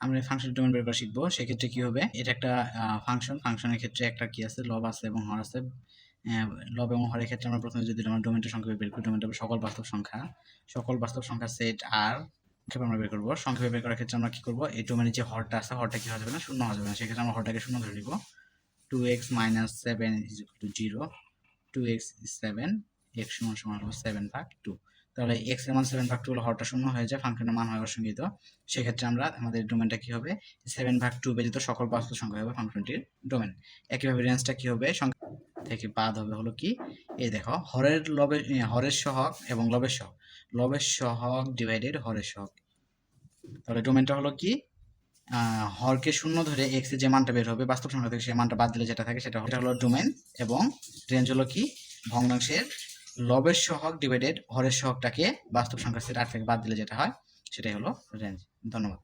আমরা function domain বের করা শিখবো। সেক্ষেত্রে কি হবে, এটা একটা ফাংশনের ক্ষেত্রে একটা কি আছে, লব আছে এবং হর আছে। লব এবং হরের ক্ষেত্রে আমরা প্রথমে যদি আমরা ডোমেনটা সংক্ষেপে বের করি, ডোমেনটা সকল বাস্তব সংখ্যা সেট আর সংক্ষেপে আমরা বের করবো। সংক্ষেপে বের করার ক্ষেত্রে আমরা কি করবো, এই ডোমেনের যে হরটা আছে, হরটা কি হয়ে যাবে না, শূন্য হয়ে যাবে না। সেক্ষেত্রে আমরা হরটাকে শূন্য ধরে নিব। 2x - 7 = 0, 2x 7, x = হলো 7/2। তাহলে x এর মান 7/2 হলে হরটা শূন্য হয়ে যায়, ফাংশনের মান হয় অসংজ্ঞিত। সেক্ষেত্রে আমরা আমাদের ডোমেনটা কি হবে, 7/2 ব্যতীত সকল বাস্তব সংখ্যা হবে ফাংশনটির ডোমেন। একইভাবে রেঞ্জটা কি হবে, সংখ্যা থেকে বাদ হবে হলো কি, এই দেখো হরের সহগ এবং লবের সহগ ডিভাইডেড হরের সহগ। তাহলে ডোমেনটা হলো কি, হরকে শূন্য ধরে এক্স এর যে মানটা বের হবে বাস্তব সংখ্যা থেকে, সেই মানটা বাদ দিলে যেটা থাকে সেটা হলো ডোমেন। এবং রেঞ্জ হলো কি, ভগ্নাংশের লবের সহগ ডিভাইডেড হরের সহগটাকে বাস্তব সংখ্যা সেট আর থেকে বাদ দিলে যেটা হয় সেটাই হলো রেঞ্জ। ধন্যবাদ।